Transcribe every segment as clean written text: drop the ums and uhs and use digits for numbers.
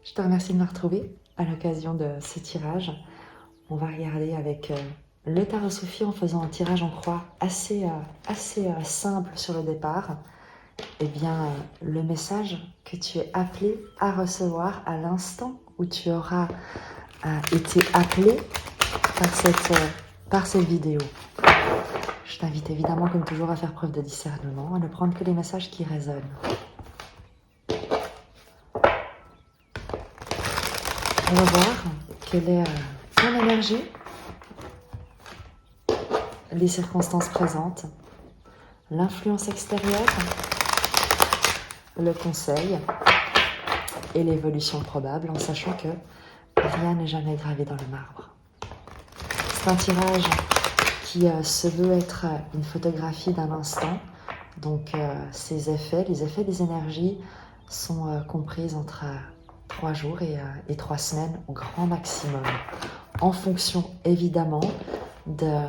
Je te remercie de me retrouver à l'occasion de ce tirage. On va regarder avec le tarot Sophie en faisant un tirage en croix assez simple sur le départ. Eh bien, le message que tu es appelé à recevoir à l'instant où tu auras été appelé par cette vidéo. Je t'invite évidemment, comme toujours, à faire preuve de discernement, à ne prendre que les messages qui résonnent. On va voir quelle est ton énergie, les circonstances présentes, l'influence extérieure, le conseil et l'évolution probable, en sachant que rien n'est jamais gravé dans le marbre. C'est un tirage qui se veut être une photographie d'un instant, donc les effets des énergies sont comprises entre 3 jours et 3 semaines au grand maximum, en fonction évidemment de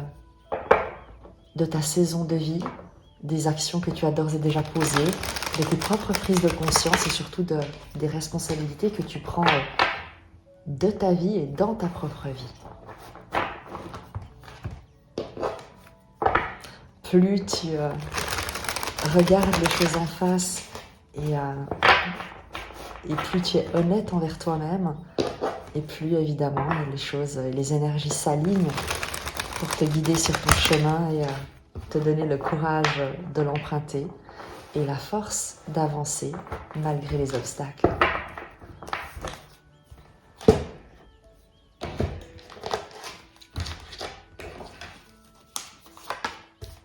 ta saison de vie, des actions que tu as d'ores et déjà posées, de tes propres prises de conscience et surtout des responsabilités que tu prends de ta vie et dans ta propre vie. Plus tu regardes les choses en face et plus tu es honnête envers toi-même, et plus évidemment les énergies s'alignent pour te guider sur ton chemin et te donner le courage de l'emprunter et la force d'avancer malgré les obstacles.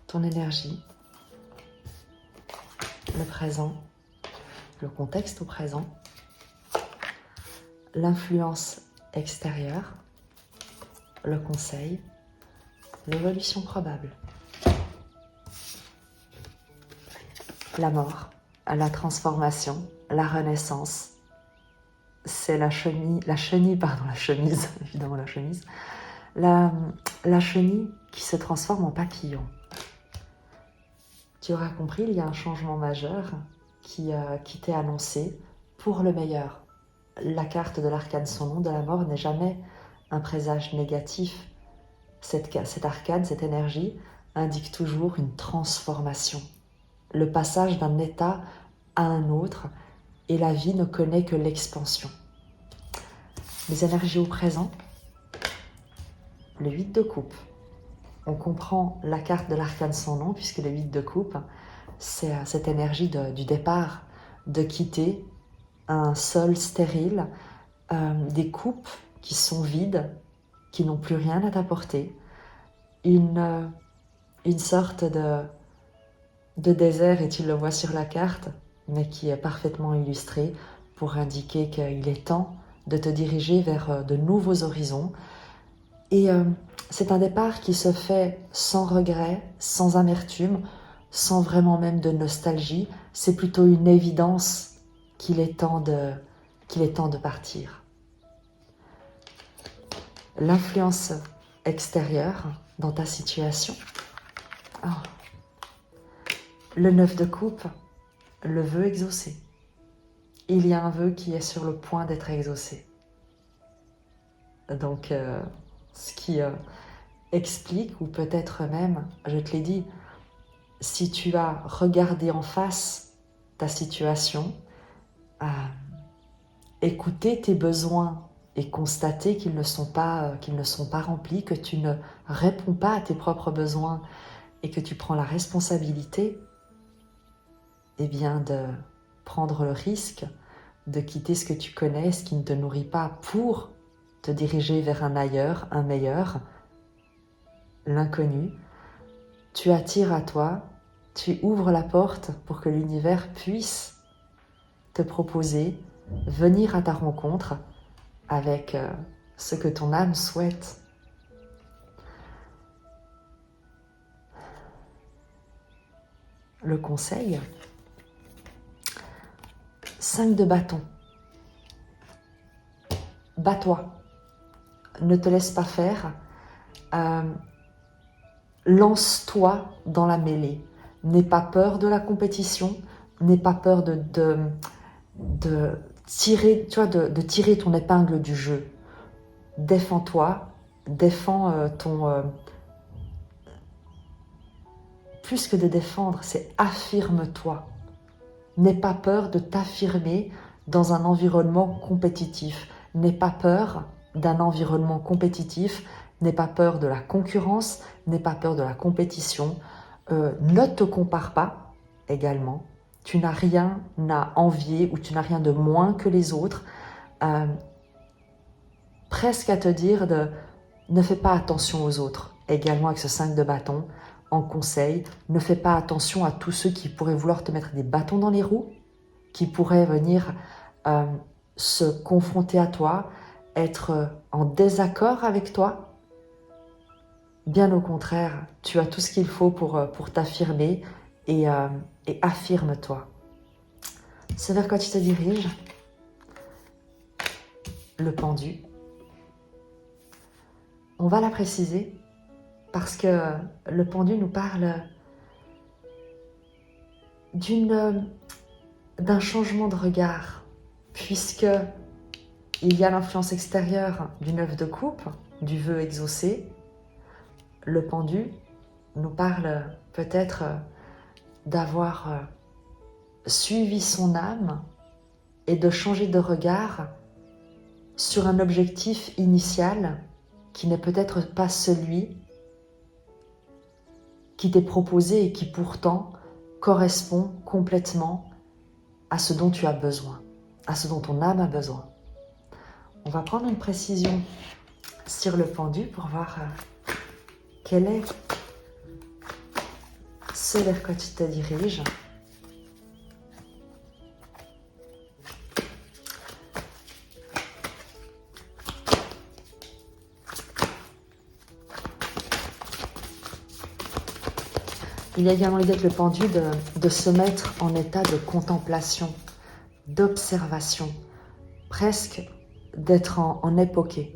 Ton énergie, le présent, le contexte au présent, l'influence extérieure, le conseil, l'évolution probable, la mort, la transformation, la renaissance. C'est la chemise, évidemment la chemise, la chenille qui se transforme en papillon. Tu auras compris, il y a un changement majeur qui t'est annoncé pour le meilleur. La carte de l'arcane Son Nom de la mort n'est jamais un présage négatif. Cette arcane, cette énergie, indique toujours une transformation, le passage d'un état à un autre, et la vie ne connaît que l'expansion. Les énergies au présent, le 8 de coupe. On comprend la carte de l'arcane Sans Nom, puisque le 8 de coupe, c'est cette énergie du départ, de quitter un sol stérile, des coupes qui sont vides, qui n'ont plus rien à t'apporter, une sorte de désert, et tu le vois sur la carte, mais qui est parfaitement illustré pour indiquer qu'il est temps de te diriger vers de nouveaux horizons. Et c'est un départ qui se fait sans regret, sans amertume, sans vraiment même de nostalgie. C'est plutôt une évidence qu'il est temps de partir. L'influence extérieure dans ta situation. Oh. Le 9 de coupe, le vœu exaucé. Il y a un vœu qui est sur le point d'être exaucé. Donc, ce qui explique, ou peut-être même, je te l'ai dit, si tu as regardé en face ta situation, écouté tes besoins et constaté qu'ils ne sont pas remplis, que tu ne réponds pas à tes propres besoins et que tu prends la responsabilité, eh bien de prendre le risque de quitter ce que tu connais, ce qui ne te nourrit pas, pour te diriger vers un ailleurs, un meilleur, l'inconnu. Tu attires à toi, tu ouvres la porte pour que l'univers puisse te proposer, venir à ta rencontre avec ce que ton âme souhaite. Le conseil, 5 de bâton. Bats-toi, ne te laisse pas faire, lance-toi dans la mêlée. N'aie pas peur de la compétition, n'aie pas peur de tirer, tu vois, de tirer ton épingle du jeu. Défends-toi, défends plus que de défendre, c'est affirme-toi. N'aie pas peur de t'affirmer dans un environnement compétitif. N'aie pas peur d'un environnement compétitif. N'aie pas peur de la concurrence. N'aie pas peur de la compétition. Ne te compare pas également. Tu n'as rien à envier ou tu n'as rien de moins que les autres. Presque à te dire de ne fais pas attention aux autres. Également avec ce 5 de bâton, en conseil, ne fais pas attention à tous ceux qui pourraient vouloir te mettre des bâtons dans les roues, qui pourraient venir se confronter à toi, être en désaccord avec toi. Bien au contraire, tu as tout ce qu'il faut pour t'affirmer et affirme-toi. C'est vers quoi tu te diriges? Le pendu. On va la préciser parce que le pendu nous parle d'un changement de regard, puisque il y a l'influence extérieure du 9 de coupe, du vœu exaucé. Le pendu nous parle peut-être d'avoir suivi son âme et de changer de regard sur un objectif initial qui n'est peut-être pas celui qui t'est proposé et qui pourtant correspond complètement à ce dont tu as besoin, à ce dont ton âme a besoin. On va prendre une précision sur le pendu pour voir quel est ce vers quoi tu te diriges. Il y a également l'idée avec le pendu de se mettre en état de contemplation, d'observation, presque d'être en époqué,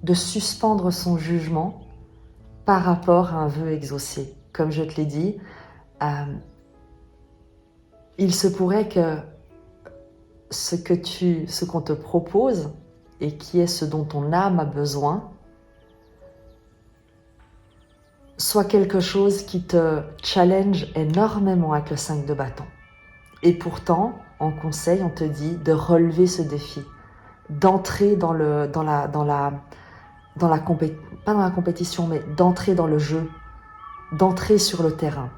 de suspendre son jugement par rapport à un vœu exaucé. Comme je te l'ai dit, il se pourrait que ce qu'on te propose et qui est ce dont ton âme a besoin soit quelque chose qui te challenge énormément avec le 5 de bâton. Et pourtant, en conseil, on te dit de relever ce défi, d'entrer pas dans la compétition, mais d'entrer dans le jeu, d'entrer sur le terrain.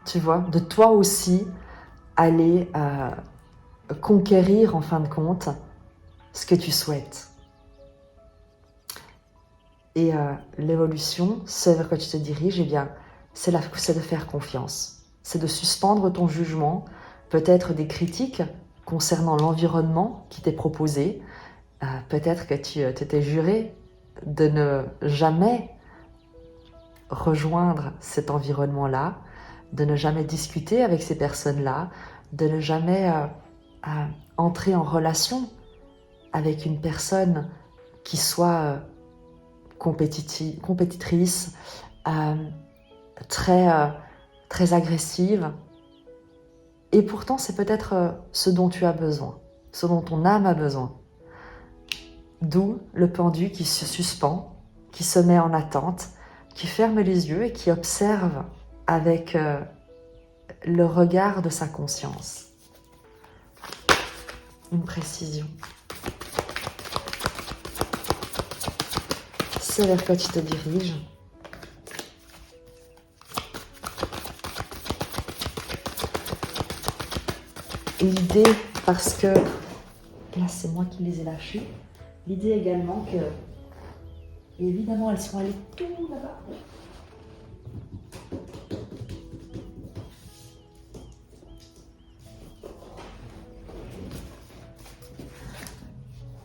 Tu vois, de toi aussi aller conquérir en fin de compte ce que tu souhaites. Et l'évolution, ce vers quoi tu te diriges, eh bien, c'est de faire confiance. C'est de suspendre ton jugement, peut-être des critiques concernant l'environnement qui t'est proposé. Peut-être que tu t'étais juré de ne jamais rejoindre cet environnement-là, de ne jamais discuter avec ces personnes-là, de ne jamais entrer en relation avec une personne qui soit compétitrice, très agressive. Et pourtant, c'est peut-être ce dont tu as besoin, ce dont ton âme a besoin. D'où le pendu qui se suspend, qui se met en attente, qui ferme les yeux et qui observe avec le regard de sa conscience. Une précision. C'est vers quoi tu te diriges. L'idée, parce que là c'est moi qui les ai lâchés, l'idée également que, évidemment elles sont allées tout là-bas.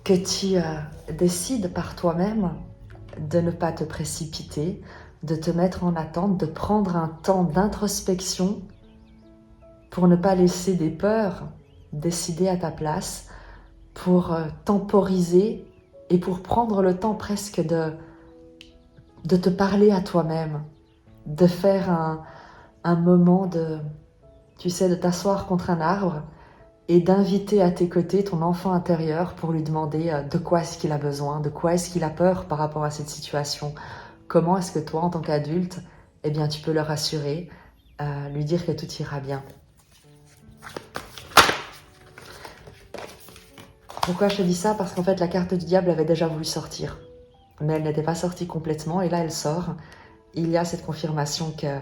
Que tu décides par toi-même de ne pas te précipiter, de te mettre en attente, de prendre un temps d'introspection pour ne pas laisser des peurs décider à ta place, pour temporiser et pour prendre le temps presque de te parler à toi-même, de faire un moment de, tu sais, de t'asseoir contre un arbre et d'inviter à tes côtés ton enfant intérieur pour lui demander de quoi est-ce qu'il a besoin, de quoi est-ce qu'il a peur par rapport à cette situation. Comment est-ce que toi, en tant qu'adulte, eh bien, tu peux le rassurer, lui dire que tout ira bien. Pourquoi je te dis ça? Parce qu'en fait, la carte du diable avait déjà voulu sortir, mais elle n'était pas sortie complètement, et là, elle sort. Il y a cette confirmation que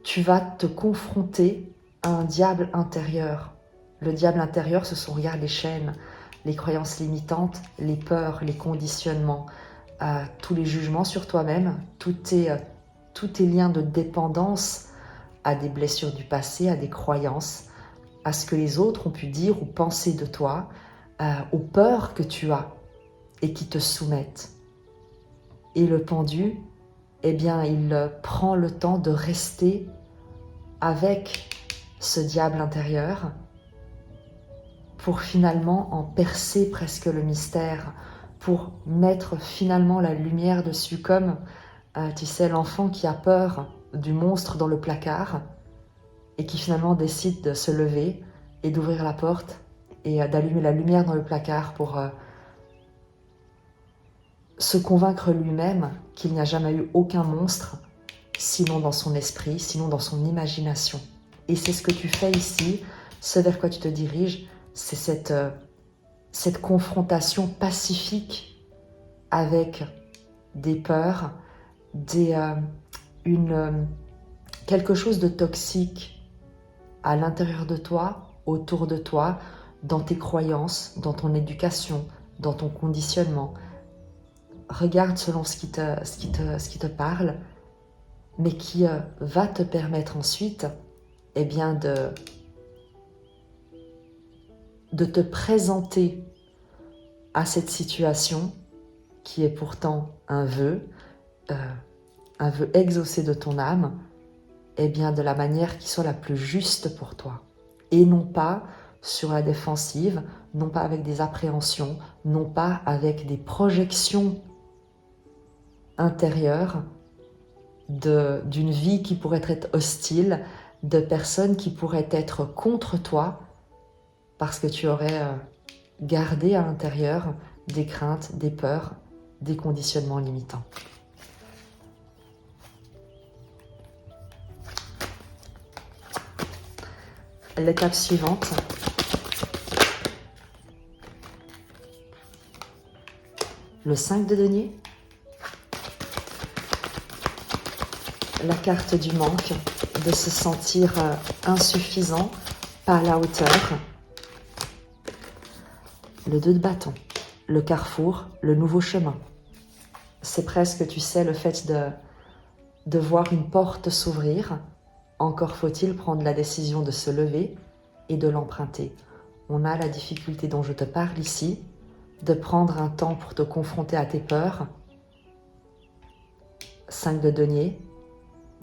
tu vas te confronter à un diable intérieur. Le diable intérieur, ce sont, regarde, les chaînes, les croyances limitantes, les peurs, les conditionnements, tous les jugements sur toi-même, tous tes liens de dépendance à des blessures du passé, à des croyances, à ce que les autres ont pu dire ou penser de toi, aux peurs que tu as et qui te soumettent. Et le pendu, eh bien, il prend le temps de rester avec ce diable intérieur pour finalement en percer presque le mystère, pour mettre finalement la lumière dessus, comme, tu sais, l'enfant qui a peur du monstre dans le placard et qui finalement décide de se lever et d'ouvrir la porte et d'allumer la lumière dans le placard pour se convaincre lui-même qu'il n'y a jamais eu aucun monstre, sinon dans son esprit, sinon dans son imagination. Et c'est ce que tu fais ici, ce vers quoi tu te diriges, c'est cette confrontation pacifique avec des peurs, quelque chose de toxique à l'intérieur de toi, autour de toi, dans tes croyances, dans ton éducation, dans ton conditionnement. Regarde selon ce qui te parle, mais qui va te permettre ensuite, eh bien, de te présenter à cette situation qui est pourtant un vœu exaucé de ton âme, eh bien, de la manière qui soit la plus juste pour toi. Et non pas sur la défensive, non pas avec des appréhensions, non pas avec des projections intérieures d'une vie qui pourrait être hostile, de personnes qui pourraient être contre toi parce que tu aurais gardé à l'intérieur des craintes, des peurs, des conditionnements limitants. L'étape suivante, le 5 de denier, la carte du manque, de se sentir insuffisant, pas à la hauteur. Le 2 de bâton, le carrefour, le nouveau chemin. C'est presque, tu sais, le fait de voir une porte s'ouvrir. Encore faut-il prendre la décision de se lever et de l'emprunter. On a la difficulté dont je te parle ici, de prendre un temps pour te confronter à tes peurs. 5 de denier,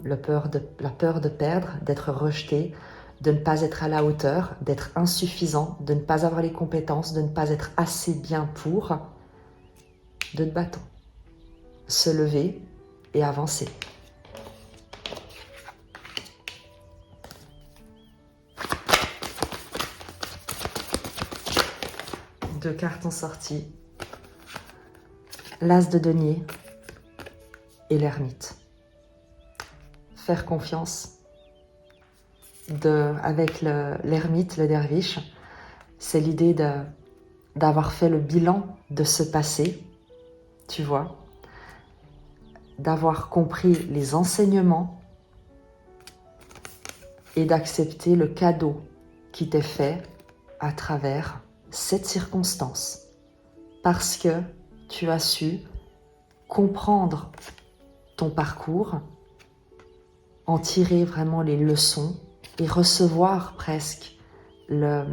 la peur de perdre, d'être rejeté, de ne pas être à la hauteur, d'être insuffisant, de ne pas avoir les compétences, de ne pas être assez bien pour. 2 de bâton, se lever et avancer. Deux cartes en sortie, l'as de denier et l'ermite. Faire confiance avec l'ermite, le derviche, c'est l'idée d'avoir fait le bilan de ce passé, tu vois, d'avoir compris les enseignements et d'accepter le cadeau qui t'est fait à travers cette circonstance, parce que tu as su comprendre ton parcours, en tirer vraiment les leçons et recevoir presque le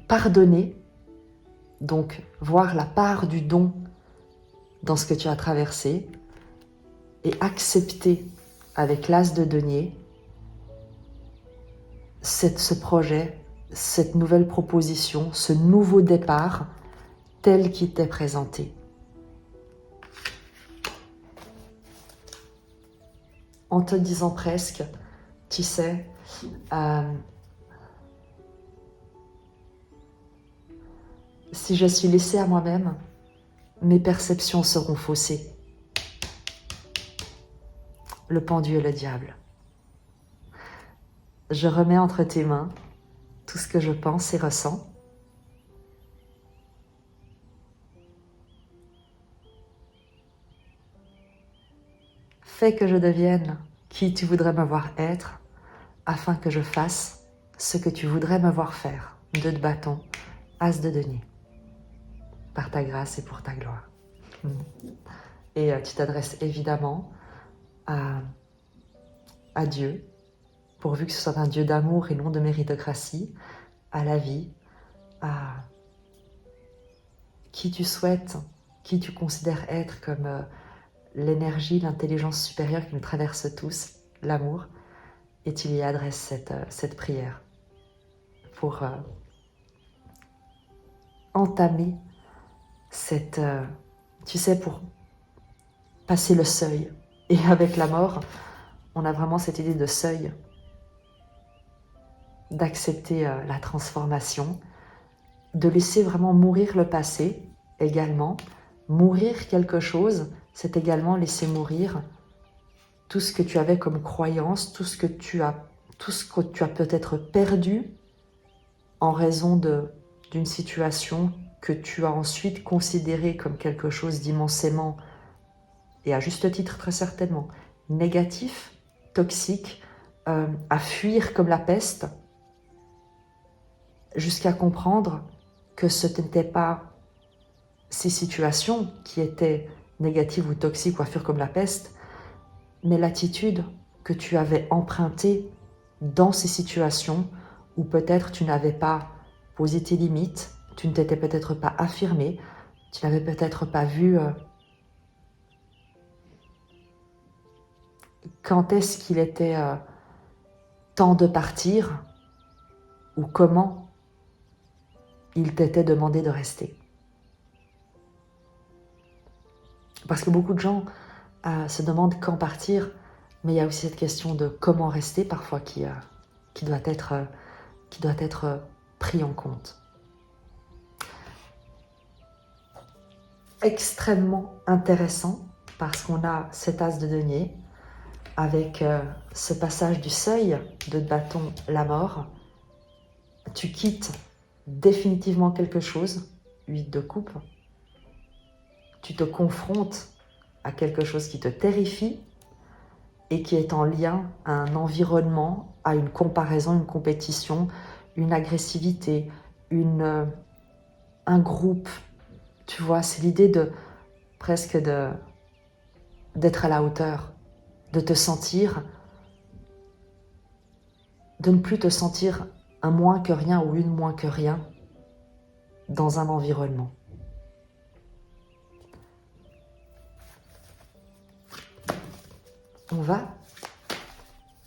pardonner, donc voir la part du don dans ce que tu as traversé et accepter avec l'as de denier ce projet, cette nouvelle proposition, ce nouveau départ tel qu'il t'est présenté. En te disant presque, tu sais, Si je suis laissée à moi-même, mes perceptions seront faussées. Le pendu et le diable. Je remets entre tes mains tout ce que je pense et ressens. Fais que je devienne qui tu voudrais me voir être, afin que je fasse ce que tu voudrais me voir faire. 2 de bâton, as de denier. Par ta grâce et pour ta gloire. Et tu t'adresses évidemment à Dieu, pourvu que ce soit un Dieu d'amour et non de méritocratie, à la vie, à qui tu souhaites, qui tu considères être comme l'énergie, l'intelligence supérieure qui nous traverse tous, l'amour, et tu lui adresses cette prière pour entamer tu sais, pour passer le seuil. Et avec la mort, on a vraiment cette idée de seuil, d'accepter la transformation, de laisser vraiment mourir le passé également. Mourir quelque chose, c'est également laisser mourir tout ce que tu avais comme croyance, tout ce que tu as peut-être perdu en raison d'une situation que tu as ensuite considérée comme quelque chose d'immensément, et à juste titre très certainement, négatif, toxique, à fuir comme la peste, jusqu'à comprendre que ce n'était pas ces situations qui étaient négatives ou toxiques ou à fuir comme la peste, mais l'attitude que tu avais empruntée dans ces situations où peut-être tu n'avais pas posé tes limites, tu ne t'étais peut-être pas affirmé, tu n'avais peut-être pas vu quand est-ce qu'il était temps de partir ou comment il t'était demandé de rester. Parce que beaucoup de gens se demandent quand partir, mais il y a aussi cette question de comment rester parfois qui doit être pris en compte. Extrêmement intéressant parce qu'on a cet as de denier avec ce passage du seuil de bâton, la mort. Tu quittes définitivement quelque chose, 8 de coupe. Tu te confrontes à quelque chose qui te terrifie et qui est en lien à un environnement, à une comparaison, une compétition, une agressivité, un groupe. Tu vois, c'est l'idée d'être à la hauteur, de te sentir, de ne plus te sentir un moins que rien ou une moins que rien dans un environnement. On va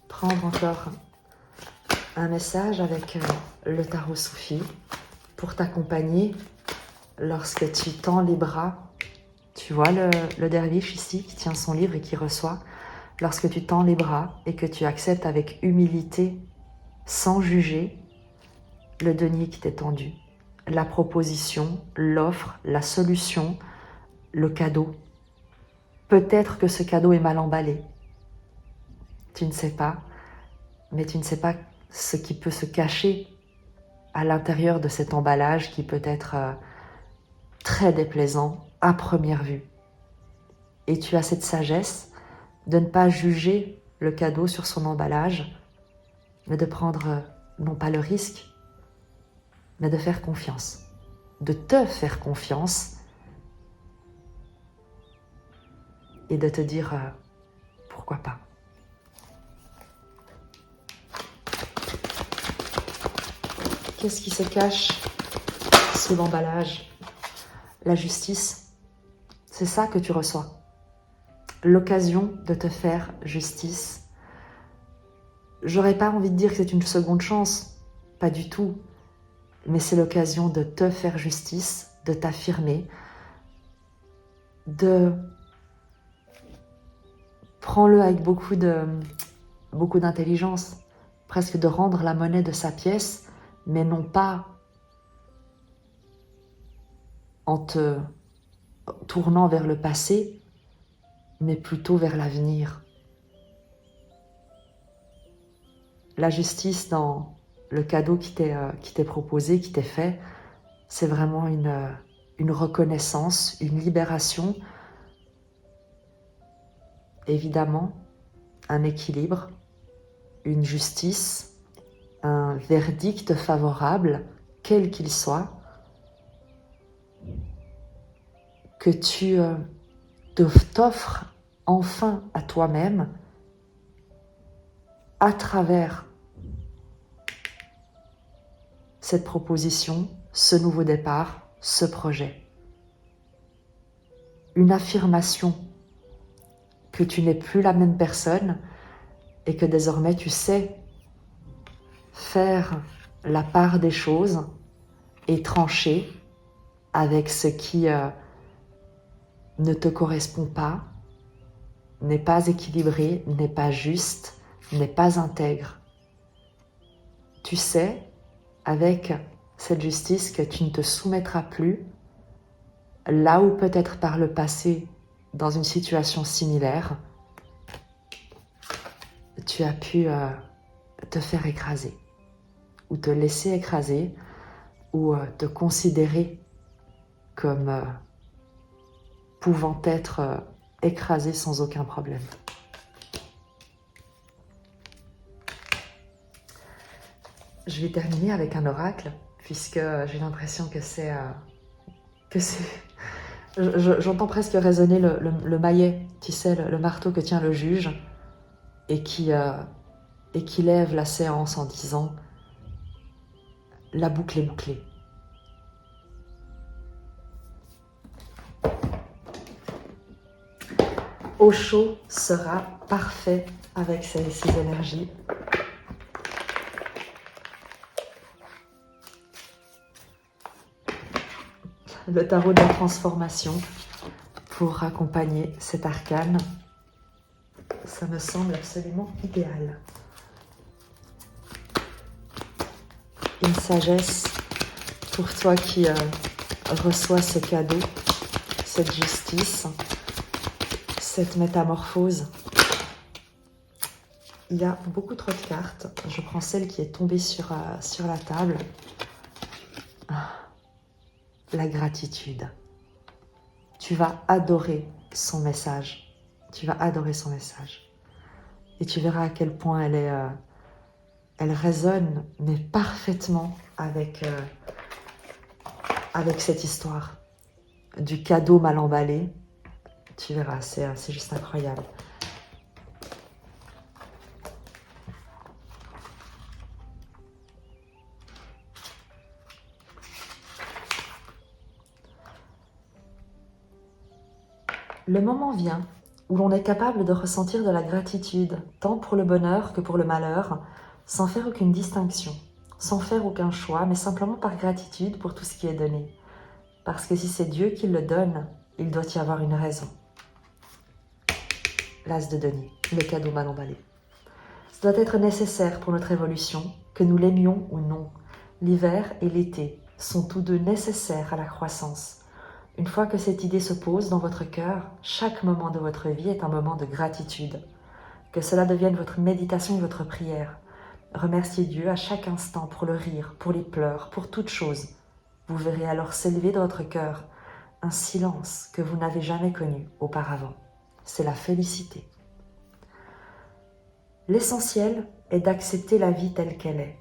prendre encore un message avec le tarot Soufi pour t'accompagner lorsque tu tends les bras. Tu vois le derviche ici qui tient son livre et qui reçoit. Lorsque tu tends les bras et que tu acceptes avec humilité, sans juger, le denier qui t'est tendu, la proposition, l'offre, la solution, le cadeau. Peut-être que ce cadeau est mal emballé. Tu ne sais pas, mais tu ne sais pas ce qui peut se cacher à l'intérieur de cet emballage qui peut être très déplaisant à première vue. Et tu as cette sagesse de ne pas juger le cadeau sur son emballage, mais de prendre non pas le risque, mais de faire confiance, de te faire confiance et de te dire pourquoi pas. Qu'est-ce qui se cache sous l'emballage? La justice, c'est ça que tu reçois. L'occasion de te faire justice. J'aurais pas envie de dire que c'est une seconde chance, pas du tout, mais c'est l'occasion de te faire justice, de t'affirmer, prends-le avec beaucoup d'intelligence, presque de rendre la monnaie de sa pièce, mais non pas en te tournant vers le passé, mais plutôt vers l'avenir. La justice dans le cadeau qui t'est proposé, qui t'est fait, c'est vraiment une reconnaissance, une libération, évidemment, un équilibre, une justice, un verdict favorable, quel qu'il soit, que tu t'offres enfin à toi-même à travers cette proposition, ce nouveau départ, ce projet. Une affirmation que tu n'es plus la même personne et que désormais tu sais faire la part des choses et trancher avec ce qui ne te correspond pas, n'est pas équilibré, n'est pas juste, n'est pas intègre. Tu sais, avec cette justice, que tu ne te soumettras plus là où peut-être par le passé, dans une situation similaire, tu as pu te faire écraser, ou te laisser écraser, ou te considérer comme pouvant être écrasé sans aucun problème. Je vais terminer avec un oracle, puisque j'ai l'impression que c'est... J'entends presque résonner le maillet, tu sais, le marteau que tient le juge, et qui lève la séance en disant « La boucle est bouclée ». Osho sera parfait avec ces énergies. Le tarot de la transformation pour accompagner cet arcane, ça me semble absolument idéal. Une sagesse pour toi qui reçois ce cadeau, cette justice, cette métamorphose. Il y a beaucoup trop de cartes. Je prends celle qui est tombée sur la table. La gratitude. Tu vas adorer son message. Tu vas adorer son message. Et tu verras à quel point elle résonne, mais parfaitement avec cette histoire du cadeau mal emballé. Tu verras, c'est juste incroyable. Le moment vient où l'on est capable de ressentir de la gratitude, tant pour le bonheur que pour le malheur, sans faire aucune distinction, sans faire aucun choix, mais simplement par gratitude pour tout ce qui est donné. Parce que si c'est Dieu qui le donne, il doit y avoir une raison. L'as de denier, le cadeau mal emballé. Ça doit être nécessaire pour notre évolution, que nous l'aimions ou non. L'hiver et l'été sont tous deux nécessaires à la croissance. Une fois que cette idée se pose dans votre cœur, chaque moment de votre vie est un moment de gratitude. Que cela devienne votre méditation et votre prière. Remerciez Dieu à chaque instant pour le rire, pour les pleurs, pour toute chose. Vous verrez alors s'élever dans votre cœur un silence que vous n'avez jamais connu auparavant. C'est la félicité. L'essentiel est d'accepter la vie telle qu'elle est.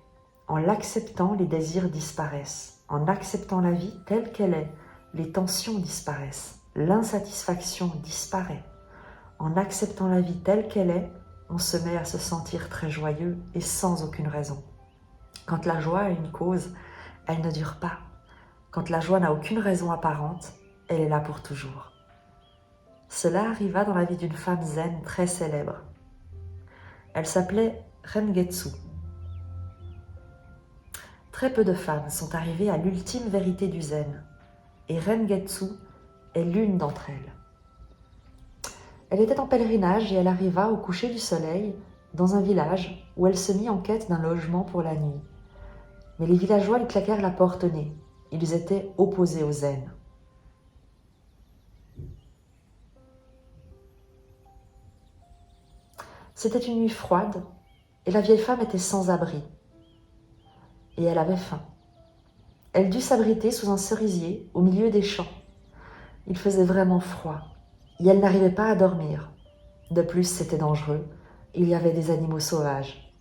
En l'acceptant, les désirs disparaissent. En acceptant la vie telle qu'elle est, les tensions disparaissent, l'insatisfaction disparaît. En acceptant la vie telle qu'elle est, on se met à se sentir très joyeux et sans aucune raison. Quand la joie a une cause, elle ne dure pas. Quand la joie n'a aucune raison apparente, elle est là pour toujours. Cela arriva dans la vie d'une femme zen très célèbre. Elle s'appelait Rengetsu. Très peu de femmes sont arrivées à l'ultime vérité du zen. Et Rengetsu est l'une d'entre elles. Elle était en pèlerinage et elle arriva au coucher du soleil dans un village où elle se mit en quête d'un logement pour la nuit. Mais les villageois lui claquèrent la porte au nez. Ils étaient opposés au zen. C'était une nuit froide et la vieille femme était sans abri. Et elle avait faim. Elle dut s'abriter sous un cerisier au milieu des champs. Il faisait vraiment froid et elle n'arrivait pas à dormir. De plus, c'était dangereux. Il y avait des animaux sauvages.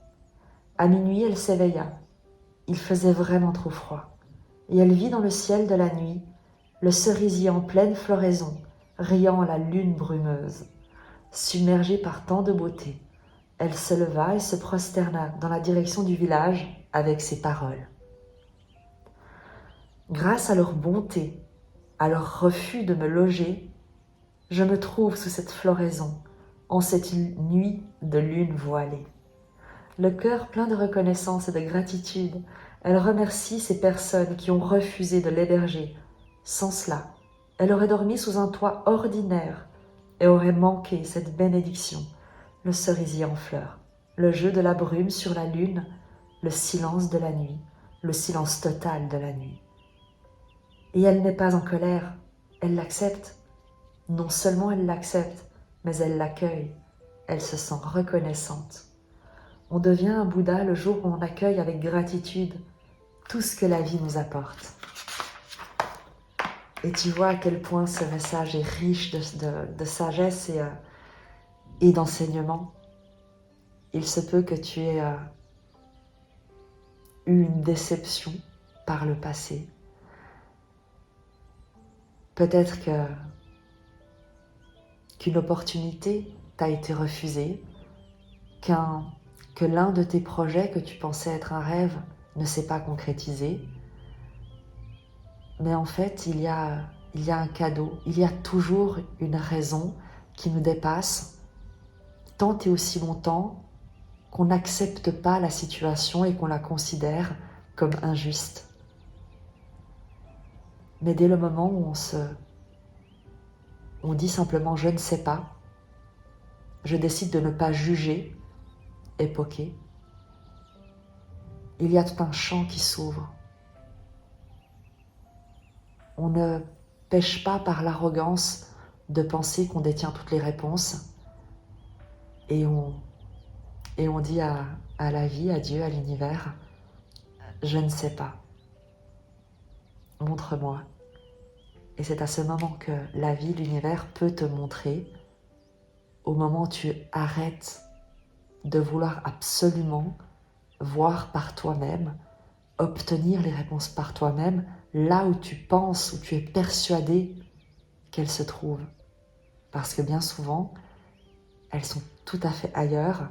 À minuit, elle s'éveilla. Il faisait vraiment trop froid. Et elle vit dans le ciel de la nuit le cerisier en pleine floraison, riant à la lune brumeuse. Submergée par tant de beauté, elle se leva et se prosterna dans la direction du village avec ces paroles. Grâce à leur bonté, à leur refus de me loger, je me trouve sous cette floraison, en cette nuit de lune voilée. Le cœur plein de reconnaissance et de gratitude, elle remercie ces personnes qui ont refusé de l'héberger. Sans cela, elle aurait dormi sous un toit ordinaire et aurait manqué cette bénédiction, le cerisier en fleurs, le jeu de la brume sur la lune, le silence de la nuit, le silence total de la nuit. Et elle n'est pas en colère, elle l'accepte. Non seulement elle l'accepte, mais elle l'accueille. Elle se sent reconnaissante. On devient un Bouddha le jour où on accueille avec gratitude tout ce que la vie nous apporte. Et tu vois à quel point ce message est riche de sagesse et d'enseignement. Il se peut que tu aies eu une déception par le passé. Peut-être qu'une opportunité t'a été refusée, que l'un de tes projets que tu pensais être un rêve ne s'est pas concrétisé. Mais en fait, il y a un cadeau, il y a toujours une raison qui nous dépasse, tant et aussi longtemps qu'on n'accepte pas la situation et qu'on la considère comme injuste. Mais dès le moment où on dit simplement « je ne sais pas », je décide de ne pas juger, époquer, il y a tout un champ qui s'ouvre. On ne pêche pas par l'arrogance de penser qu'on détient toutes les réponses et on dit à la vie, à Dieu, à l'univers, je ne sais pas, montre-moi. Et c'est à ce moment que la vie, l'univers peut te montrer, au moment où tu arrêtes de vouloir absolument voir par toi-même, obtenir les réponses par toi-même, là où tu penses, où tu es persuadé qu'elles se trouvent. Parce que bien souvent, elles sont tout à fait ailleurs.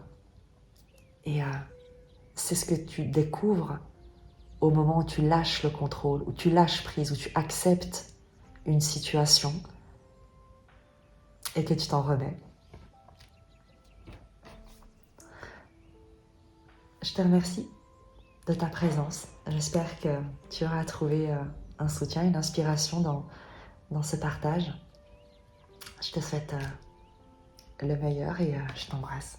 Et c'est ce que tu découvres au moment où tu lâches le contrôle, où tu lâches prise, où tu acceptes une situation et que tu t'en remets. Je te remercie de ta présence. J'espère que tu auras trouvé un soutien, une inspiration dans ce partage. Je te souhaite le meilleur et je t'embrasse.